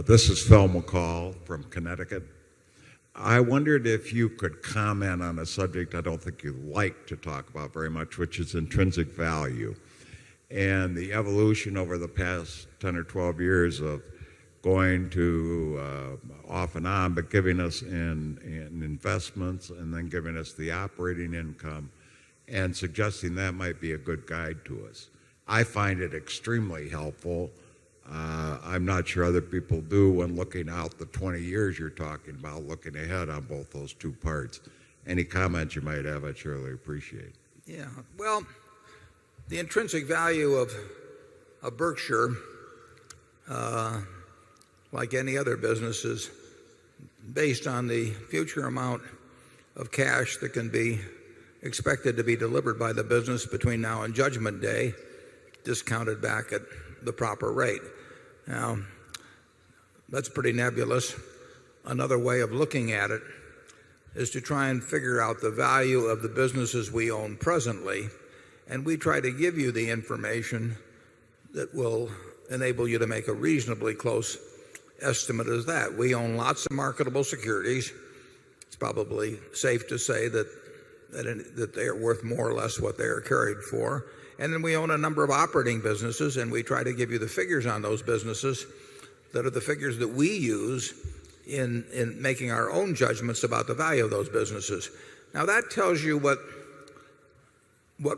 This is Phil McCall from Connecticut. I wondered if you could comment on a subject I don't think you like to talk about very much, which is intrinsic value and the evolution over the past 10 or 12 years of going to off and on, but giving us in investments and then giving us the operating income and suggesting that might be a good guide to us. I find it extremely helpful. I'm not sure other people do when looking out the 20 years you're talking about, looking ahead on both those two parts. Any comments you might have, I'd surely appreciate. Yeah, well, the intrinsic value of Berkshire, like any other business, is based on the future amount of cash that can be expected to be delivered by the business between now and Judgment Day, discounted back at the proper rate. Now, that's pretty nebulous. Another way of looking at it is to try and figure out the value of the businesses we own presently, and we try to give you the information that will enable you to make a reasonably close estimate as that. We own lots of marketable securities. It's probably safe to say that they are worth more or less what they are carried for. And then we own a number of operating businesses, and we try to give you the figures on those businesses that are the figures that we use in making our own judgments about the value of those businesses. Now, that tells you what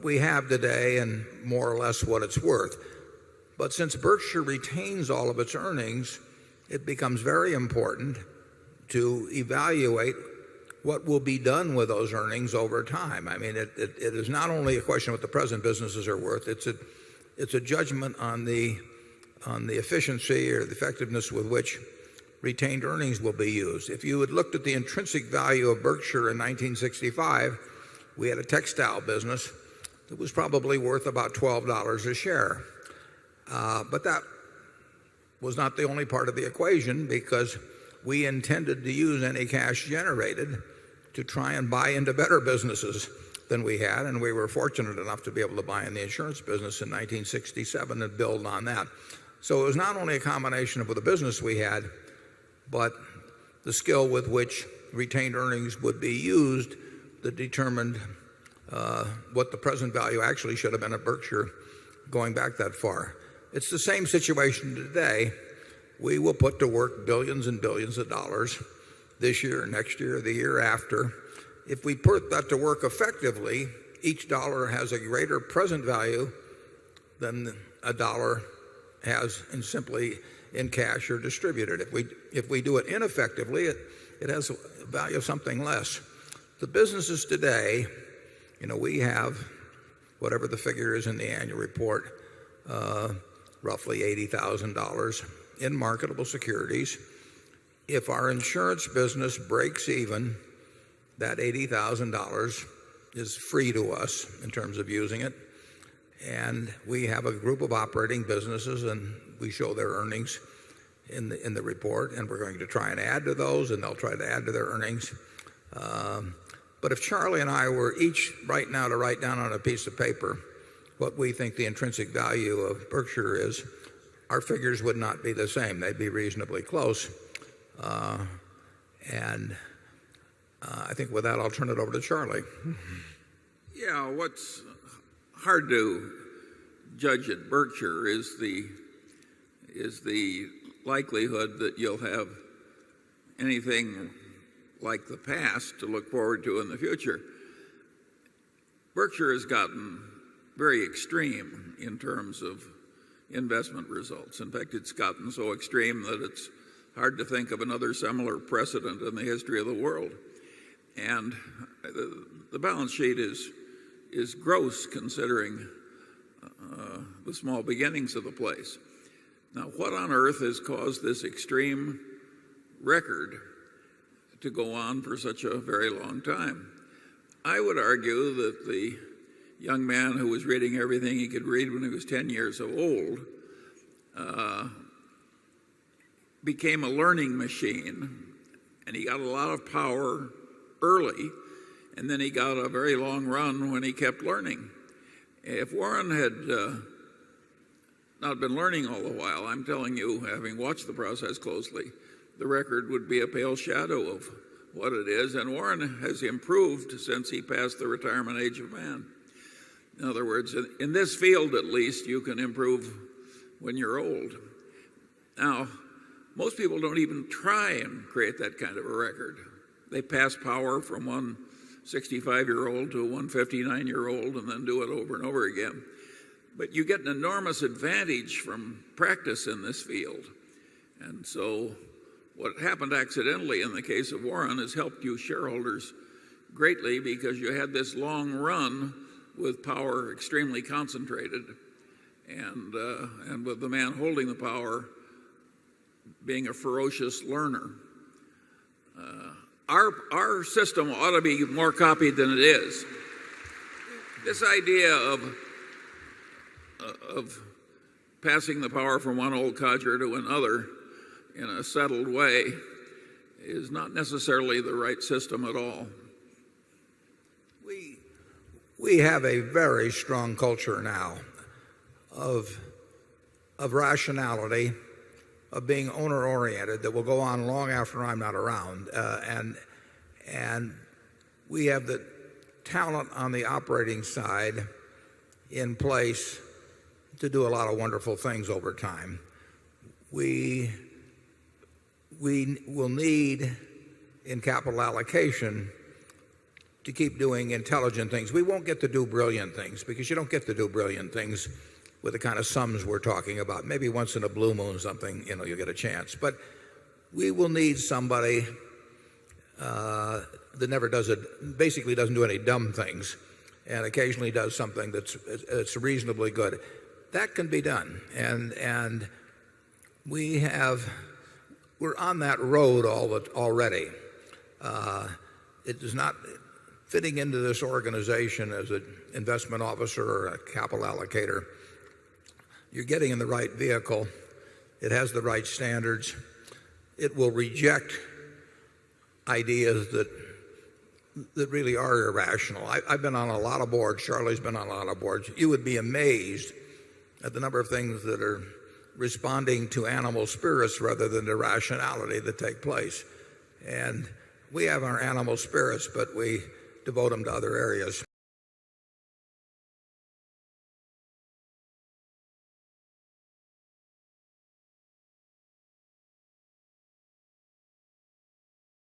we have today and more or less what it's worth. But since Berkshire retains all of its earnings, it becomes very important to evaluate what will be done with those earnings over time. I mean, it is not only a question of what the present businesses are worth. It's a judgment on the efficiency or the effectiveness with which retained earnings will be used. If you had looked at the intrinsic value of Berkshire in 1965, we had a textile business that was probably worth about $12 a share. But that was not the only part of the equation, because we intended to use any cash generated to try and buy into better businesses than we had, and we were fortunate enough to be able to buy in the insurance business in 1967 and build on that. So it was not only a combination of the business we had, but the skill with which retained earnings would be used that determined what the present value actually should have been at Berkshire going back that far. It's the same situation today. We will put to work billions and billions of dollars this year, next year, the year after. If we put that to work effectively, each dollar has a greater present value than a dollar has simply in cash or distributed. If we do it ineffectively, it has a value of something less. The businesses today, we have, whatever the figure is in the annual report, roughly $80,000 in marketable securities. If our insurance business breaks even, that $80,000 is free to us in terms of using it. And we have a group of operating businesses, and we show their earnings in the report, and we're going to try and add to those, and they'll try to add to their earnings. But if Charlie and I were each right now to write down on a piece of paper what we think the intrinsic value of Berkshire is, our figures would not be the same. They'd be reasonably close. I think with that, I'll turn it over to Charlie. Yeah, what's hard to judge at Berkshire is the likelihood that you'll have anything like the past to look forward to in the future. Berkshire has gotten very extreme in terms of investment results. In fact, it's gotten so extreme that it's hard to think of another similar precedent in the history of the world. And the balance sheet is gross considering the small beginnings of the place. Now, what on earth has caused this extreme record to go on for such a very long time? I would argue that the young man who was reading everything he could read when he was 10 years old became a learning machine, and he got a lot of power early, and then he got a very long run when he kept learning. If Warren had not been learning all the while, I'm telling you, having watched the process closely, the record would be a pale shadow of what it is. And Warren has improved since he passed the retirement age of man. In other words, in this field at least, you can improve when you're old. Now, most people don't even try and create that kind of a record. They pass power from one 65-year-old to a 159-year-old and then do it over and over again. But you get an enormous advantage from practice in this field. And so what happened accidentally in the case of Warren has helped you shareholders greatly because you had this long run with power extremely concentrated and with the man holding the power being a ferocious learner. Our system ought to be more copied than it is. This idea of passing the power from one old codger to another in a settled way is not necessarily the right system at all. We have a very strong culture now of rationality, of being owner-oriented that will go on long after I'm not around. And we have the talent on the operating side in place to do a lot of wonderful things over time. We will need in capital allocation to keep doing intelligent things. We won't get to do brilliant things because you don't get to do brilliant things with the kind of sums we're talking about. Maybe once in a blue moon something, you'll get a chance. But we will need somebody that never does it, basically doesn't do any dumb things and occasionally does something that's reasonably good. That can be done. And we're on that road already. It is not fitting into this organization as an investment officer or a capital allocator. You're getting in the right vehicle. It has the right standards. It will reject ideas that really are irrational. I've been on a lot of boards. Charlie's been on a lot of boards. You would be amazed at the number of things that are responding to animal spirits rather than to rationality that take place. And we have our animal spirits, but we devote them to other areas.